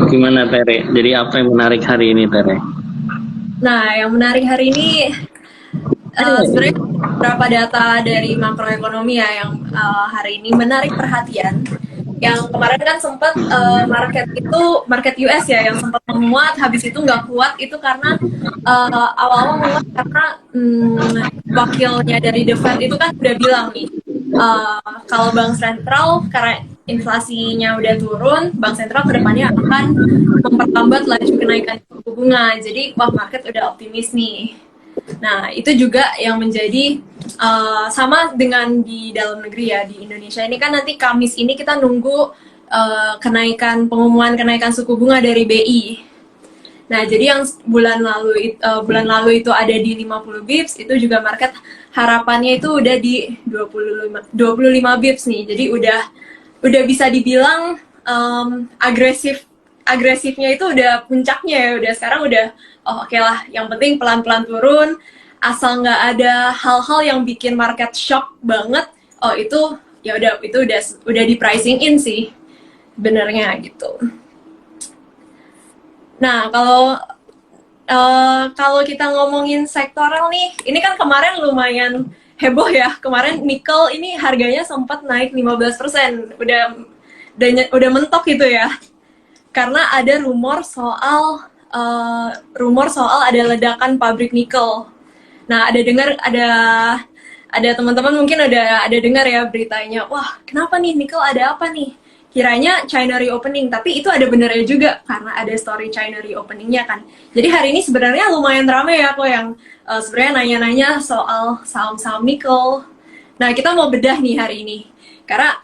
Gimana Tere? Jadi apa yang menarik hari ini Tere? Nah, yang menarik hari ini sebenarnya beberapa data dari makroekonomi ya yang hari ini menarik perhatian. Yang kemarin kan sempat market US ya yang sempat menguat, habis itu nggak kuat itu karena awal-awal menguat karena wakilnya dari The Fed itu kan udah bilang nih kalau bank sentral karena inflasinya udah turun, bank sentral kedepannya akan memperlambat laju kenaikan suku bunga. Jadi, wah market udah optimis nih. Nah, itu juga yang menjadi sama dengan di dalam negeri ya, di Indonesia ini kan nanti Kamis ini kita nunggu pengumuman kenaikan suku bunga dari BI. Nah, jadi yang bulan lalu itu ada di 50 bips, itu juga market harapannya itu udah di 25 bips nih. Jadi udah bisa dibilang agresifnya itu udah puncaknya ya. Udah sekarang udah oh oke lah, yang penting pelan-pelan turun, asal nggak ada hal-hal yang bikin market shock banget. Oh itu ya udah di pricing in sih benernya gitu. Nah, kalau kita ngomongin sektoral nih, ini kan kemarin lumayan heboh ya. Kemarin nikel ini harganya sempat naik 15%. Udah mentok gitu ya. Karena ada rumor soal ada ledakan pabrik nikel. Nah, ada teman-teman mungkin ada dengar ya beritanya. Wah, kenapa nih nikel ada apa nih? Kiranya China reopening, tapi itu ada benernya juga karena ada story China reopeningnya kan. Jadi hari ini sebenarnya lumayan ramai ya kok yang sebenarnya nanya-nanya soal saham-saham nikel. Nah kita mau bedah nih hari ini karena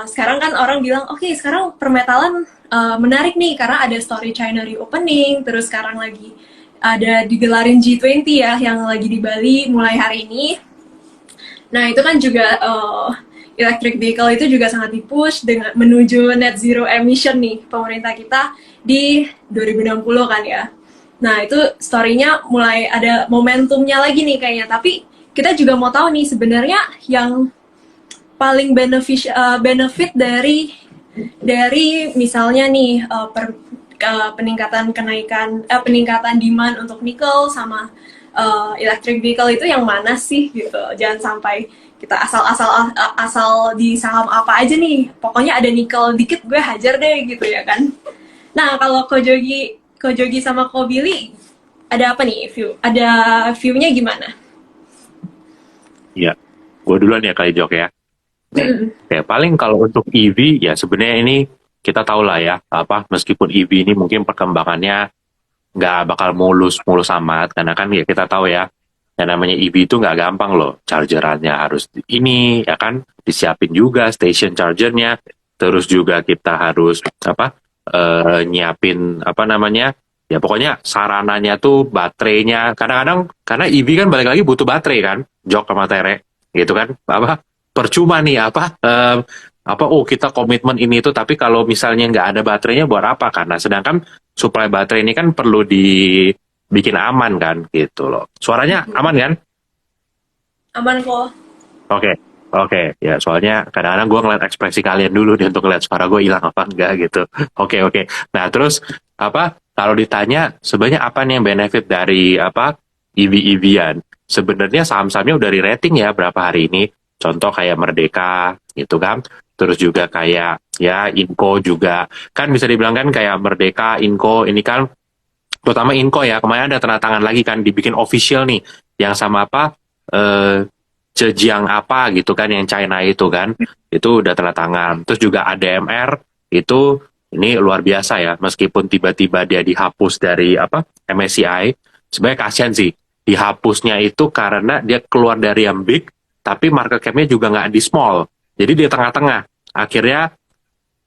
sekarang kan orang bilang oke, sekarang permetalan menarik nih karena ada story China reopening, terus sekarang lagi ada digelarin G20 ya yang lagi di Bali mulai hari ini. Nah itu kan juga electric vehicle itu juga sangat dipush dengan menuju net zero emission nih pemerintah kita di 2060 kan ya. Nah itu story-nya mulai ada momentumnya lagi nih kayaknya. Tapi kita juga mau tahu nih sebenarnya yang paling benefit dari misalnya nih peningkatan demand untuk nikel sama electric vehicle itu yang mana sih gitu. Jangan sampai kita asal di saham apa aja nih, pokoknya ada nikel dikit gue hajar deh gitu ya kan. Nah kalau Kojogi sama Kobili ada apa nih view-nya gimana? Iya, gue duluan ya kali Jok ya. Nih, ya paling kalau untuk EV ya sebenarnya ini kita tahu lah ya apa meskipun EV ini mungkin perkembangannya nggak bakal mulus-mulus amat karena kan ya kita tahu ya yang namanya EV itu nggak gampang loh, chargerannya harus ini ya kan disiapin juga station chargernya, terus juga kita harus apa nyiapin apa namanya ya pokoknya sarananya tuh baterainya kadang-kadang karena EV kan balik lagi butuh baterai kan Jok sama Tere gitu kan apa percuma nih apa oh kita komitmen ini itu tapi kalau misalnya nggak ada baterainya buat apa karena sedangkan supply baterai ini kan perlu dibikin aman kan gitu loh suaranya aman kan. Aman kok. Oke, oke, ya soalnya kadang-kadang gue ngeliat ekspresi kalian dulu nih untuk ngeliat suara gue hilang apa enggak gitu. Oke, oke. Nah terus apa? Kalau ditanya sebenarnya apa nih yang benefit dari apa EV-EV-an? Sebenarnya saham-sahamnya udah di-rating ya berapa hari ini. Contoh kayak Merdeka gitu kan. Terus juga kayak ya Inco juga kan bisa dibilang kan kayak Merdeka, Inco ini kan terutama Inco ya kemarin ada tanda tangan lagi kan dibikin official nih yang sama apa Zhejiang apa gitu kan yang China itu kan itu udah tanda tangan terus juga ADMR itu ini luar biasa ya meskipun tiba-tiba dia dihapus dari apa MSCI sebenarnya kasihan sih dihapusnya itu karena dia keluar dari yang big tapi market cap-nya juga nggak di small jadi di tengah-tengah akhirnya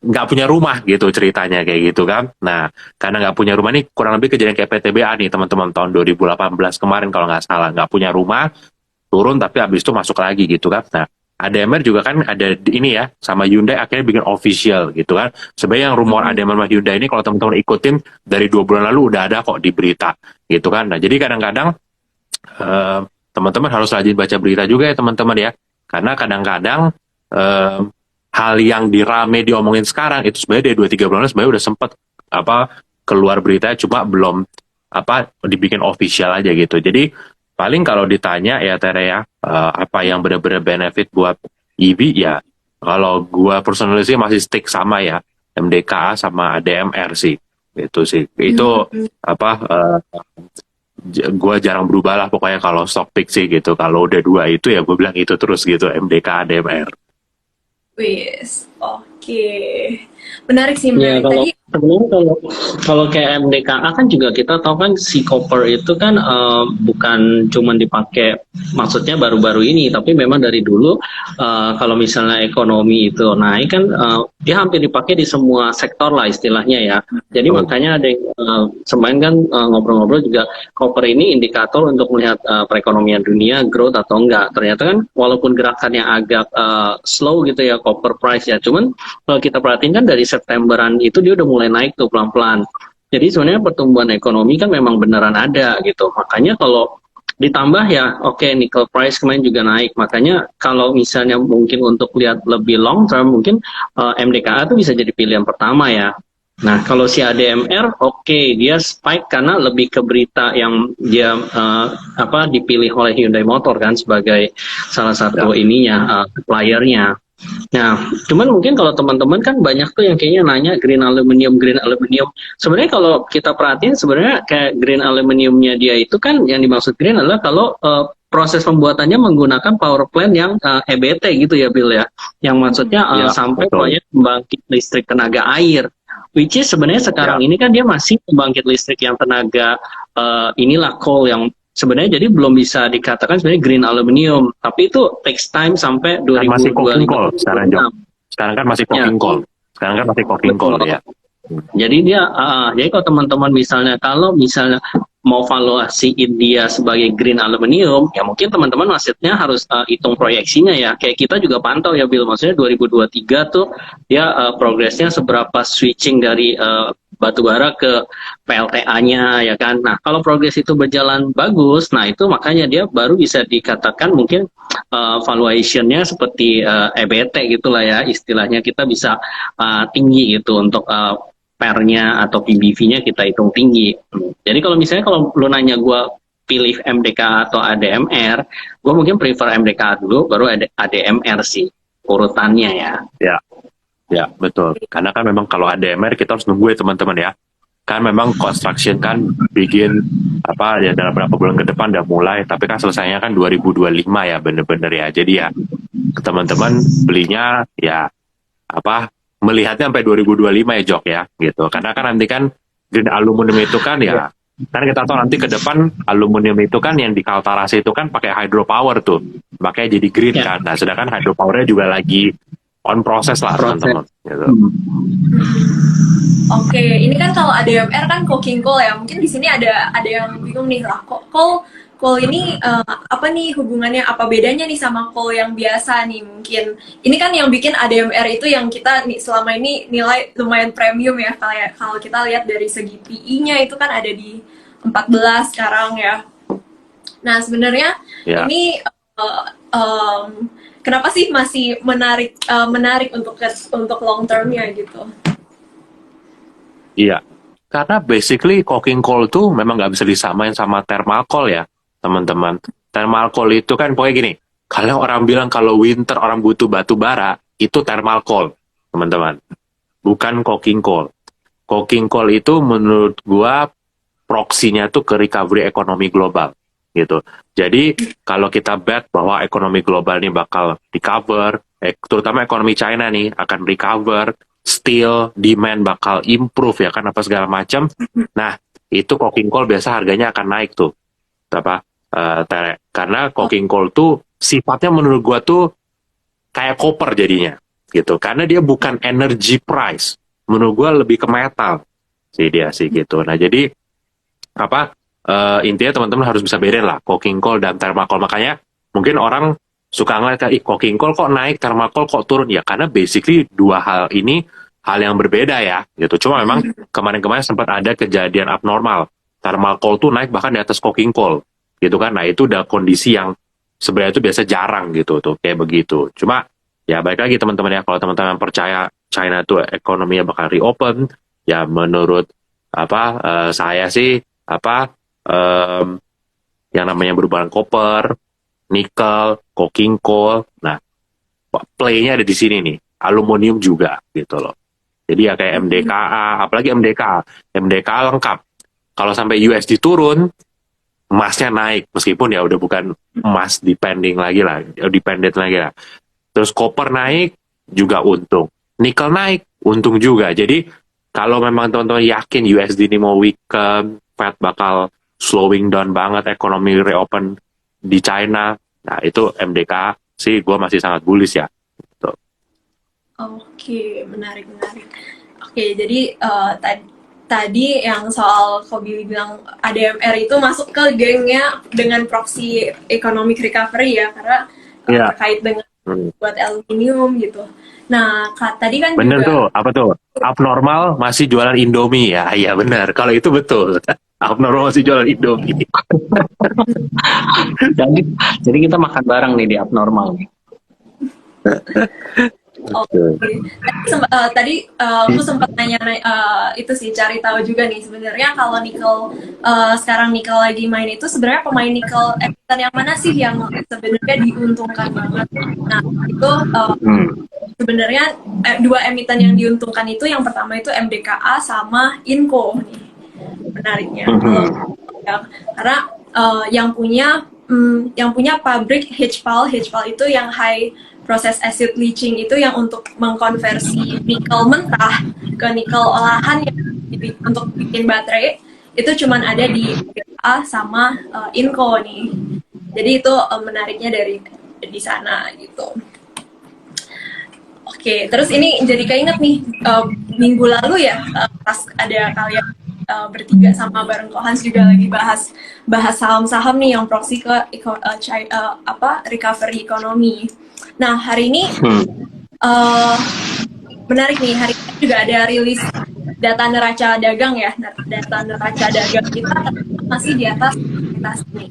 nggak punya rumah gitu ceritanya kayak gitu kan nah karena nggak punya rumah nih kurang lebih kejadian kayak PTBA nih teman-teman tahun 2018 kemarin kalau nggak salah nggak punya rumah turun tapi habis itu masuk lagi gitu kan. Nah, ADMR juga kan ada ini ya sama Hyundai akhirnya bikin official gitu kan. Sebenarnya yang rumor ADMR sama Hyundai ini kalau teman-teman ikutin dari 2 bulan lalu udah ada kok di berita gitu kan. Nah, jadi kadang-kadang eh, teman-teman harus rajin baca berita juga ya teman-teman ya. Karena kadang-kadang hal yang dirame diomongin sekarang itu sebenarnya dari 2-3 bulan lalu sebenarnya udah sempat keluar berita cuma belum dibikin official aja gitu. Jadi paling kalau ditanya ya Tere ya, apa yang benar-benar benefit buat EV ya, kalau gua personally sih masih stick sama ya MDKA sama ADMR sih. Itu sih. Itu gue jarang berubah lah pokoknya kalau stock pick sih gitu. Kalau udah dua itu ya gue bilang itu terus gitu, MDK ADMR. Wis, oke. Menarik sih, Ya menarik. kalau Tadi sebenarnya kalau kayak MDKA kan juga kita tahu kan si copper itu kan bukan cuma dipakai, maksudnya baru-baru ini, tapi memang dari dulu kalau misalnya ekonomi itu naik kan dia hampir dipakai di semua sektor lah istilahnya ya. Jadi makanya ada yang semain kan ngobrol-ngobrol juga copper ini indikator untuk melihat perekonomian dunia growth atau enggak. Ternyata kan walaupun gerakannya agak slow gitu ya copper price ya, cuman kalau kita perhatiin kan dari Septemberan itu dia udah mulai naik tuh pelan-pelan. Jadi sebenarnya pertumbuhan ekonomi kan memang beneran ada gitu. Makanya kalau ditambah ya oke, nickel price kemarin juga naik. Makanya kalau misalnya mungkin untuk lihat lebih long term mungkin MDKA itu bisa jadi pilihan pertama ya. Nah kalau si ADMR dia spike karena lebih ke berita yang dia dipilih oleh Hyundai Motor kan sebagai salah satu suppliernya. Nah, cuman mungkin kalau teman-teman kan banyak tuh yang kayaknya nanya green aluminium, green aluminium. Sebenarnya kalau kita perhatiin sebenarnya kayak green aluminiumnya dia itu kan yang dimaksud green adalah kalau proses pembuatannya menggunakan power plant yang EBT gitu ya Bill ya. Yang maksudnya sampai proyek pembangkit listrik tenaga air. Which is sebenarnya sekarang ini kan dia masih pembangkit listrik yang tenaga coal yang sebenarnya jadi belum bisa dikatakan sebenarnya green aluminium, tapi itu takes time sampai 2025. Masih coking coal sekarang, sekarang kan masih coking coal. Sekarang kan masih coking coal ya. Jadi jadi kalau teman-teman kalau misalnya mau valuasiin dia sebagai green aluminium, ya mungkin teman-teman maksudnya harus hitung proyeksinya ya. Kayak kita juga pantau ya Bill, maksudnya 2023 tuh ya progresnya seberapa switching dari batubara ke PLTA-nya ya kan. Nah, kalau progres itu berjalan bagus, nah itu makanya dia baru bisa dikatakan mungkin valuation-nya seperti EBT gitulah ya, istilahnya kita bisa tinggi gitu untuk PER-nya atau PBV-nya kita hitung tinggi. Jadi kalau misalnya kalau lu nanya gue pilih MDK atau ADMR, gue mungkin prefer MDK dulu, baru ADMR sih urutannya ya. Ya, betul. Karena kan memang kalau ADMR kita harus nunggu ya teman-teman ya. Kan memang construction kan begin dalam beberapa bulan ke depan udah mulai, tapi kan selesainya kan 2025 ya bener-bener ya. Jadi ya teman-teman belinya ya melihatnya sampai 2025 ya Jok ya gitu. Karena kan nanti kan green aluminium itu kan ya kan kita tahu nanti ke depan aluminium itu kan yang di Kaltarasi itu kan pakai hydropower tuh. Makanya jadi green kan. Nah, sedangkan hydropowernya juga lagi on proses lah teman-teman gitu. Oke, ini kan kalau ADMR kan coking coal ya. Mungkin di sini ada yang bingung nih lah, kok coal ini apa nih hubungannya, apa bedanya nih sama coal yang biasa nih mungkin. Ini kan yang bikin ADMR itu yang kita selama ini nilai lumayan premium ya. Kalau kita lihat dari segi PE-nya itu kan ada di 14 sekarang ya. Nah, sebenarnya ini kenapa sih masih menarik untuk long termnya gitu? Iya, karena basically coking coal tuh memang nggak bisa disamain sama thermal coal ya, teman-teman. Thermal coal itu kan pokoknya gini, kalau orang bilang kalau winter orang butuh batu bara, itu thermal coal, teman-teman. Bukan coking coal. Coking coal itu menurut gua proksinya tuh ke recovery ekonomi global gitu. Jadi kalau kita bet bahwa ekonomi global ini bakal recover, terutama ekonomi China nih akan recover, steel demand bakal improve ya kan apa segala macam. Nah, itu coking coal biasa harganya akan naik tuh. Karena coking coal tuh sifatnya menurut gua tuh kayak copper jadinya gitu. Karena dia bukan energy price. Menurut gua lebih ke metal sih dia sih gitu. Nah, jadi intinya teman-teman harus bisa bedain lah coking coal dan thermal coal. Makanya mungkin orang suka ngeliat coking coal kok naik, thermal coal kok turun ya, karena basically dua hal ini hal yang berbeda ya gitu. Cuma memang kemarin-kemarin sempat ada kejadian abnormal, thermal coal tuh naik bahkan di atas coking coal gitu kan. Nah, itu udah kondisi yang sebenarnya itu biasa jarang gitu tuh kayak begitu. Cuma ya baik lagi teman-teman ya, kalau teman-teman percaya China tuh ekonominya bakal reopen, Ya menurut saya sih yang namanya berbahan koper, nikel, coking coal. Nah, play-nya ada di sini nih. Aluminium juga gitu loh. Jadi ya kayak MDKA, apalagi MDKA. MDKA lengkap. Kalau sampai USD turun, emasnya naik. Meskipun ya udah bukan emas depending lagi lah. Dependent lagi lah. Terus copper naik, juga untung. Nikel naik, untung juga. Jadi kalau memang teman-teman yakin USD ini mau weaken, Fed bakal slowing down banget ekonomi reopen di China, nah itu MDK sih gue masih sangat bullish ya. Gitu. Oke, menarik, menarik. Oke, jadi tadi yang soal Kobi bilang ADMR itu masuk ke gengnya dengan proxy economic recovery ya, karena Iya. terkait dengan Hmm. buat aluminium gitu. Nah, tadi kan Bener juga tuh, apa tuh? Abnormal masih jualan Indomie ya, iya bener. Kalau itu betul. Abnormal masih jualan Indomie. Jadi, jadi kita makan bareng nih di abnormal nih. Oke. Tadi aku sempat nanya itu sih, cari tahu juga nih sebenarnya kalau nikel sekarang nikel lagi main itu sebenarnya pemain nikel emiten yang mana sih yang sebenarnya diuntungkan banget. Nah itu sebenarnya dua emiten yang diuntungkan itu yang pertama itu MDKA sama Inco nih menariknya. Ya, karena yang punya pabrik HPAL itu yang high process acid leaching itu yang untuk mengkonversi nikel mentah ke nikel olahan yang untuk bikin baterai itu cuman ada di BA sama Inco nih. Jadi itu menariknya dari di sana gitu. Oke, terus ini jadi keinget nih minggu lalu ya pas ada kalian bertiga sama bareng Kohans juga lagi bahas saham-saham nih yang proxy ke recovery ekonomi. Nah hari ini menarik nih, hari ini juga ada rilis data neraca dagang ya. Data neraca dagang kita masih di atas nih,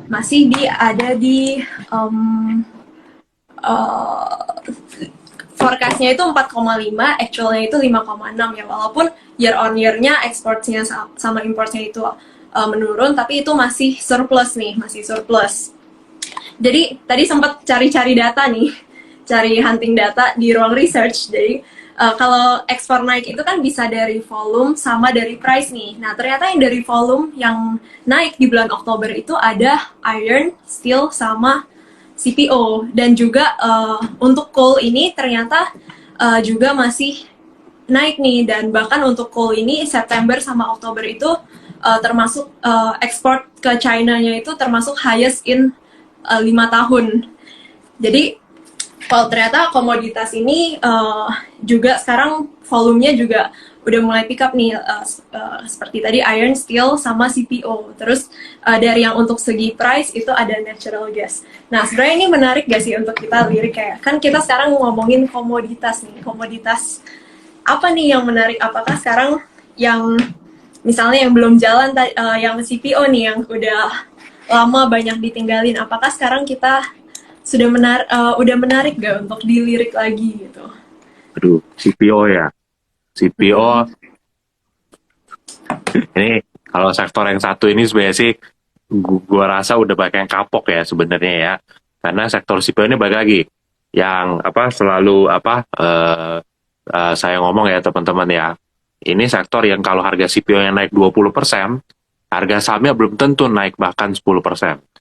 masih ada di forecastnya itu 4,5, actualnya itu 5,6 ya, walaupun year on year-nya ekspornya sama importnya itu menurun, tapi itu masih surplus nih, masih surplus. Jadi tadi sempat cari-cari data nih, cari hunting data di ruang research. Jadi kalau ekspor naik itu kan bisa dari volume sama dari price nih. Nah ternyata yang dari volume yang naik di bulan Oktober itu ada iron, steel, sama CPO. Dan juga untuk coal ini ternyata juga masih naik nih. Dan bahkan untuk coal ini September sama Oktober itu termasuk ekspor ke China-nya itu termasuk highest in 5 tahun. Jadi kalau ternyata komoditas ini juga sekarang volumenya juga udah mulai pick up nih, seperti tadi iron, steel, sama CPO. Terus dari yang untuk segi price itu ada natural gas. Nah sebenarnya ini menarik gak sih untuk kita lirik, kayak kan kita sekarang ngomongin komoditas nih, komoditas apa nih yang menarik? Apakah sekarang yang misalnya yang belum jalan, yang CPO nih yang udah lama banyak ditinggalin, apakah sekarang kita sudah udah menarik gak untuk dilirik lagi gitu? Aduh, CPO ya. CPO ini kalau sektor yang satu ini sebenarnya sih gua rasa udah banyak yang kapok ya sebenarnya ya. Karena sektor CPO ini balik lagi yang selalu saya ngomong ya teman-teman ya. Ini sektor yang kalau harga CPO yang naik 20%, harga sahamnya belum tentu naik bahkan 10%.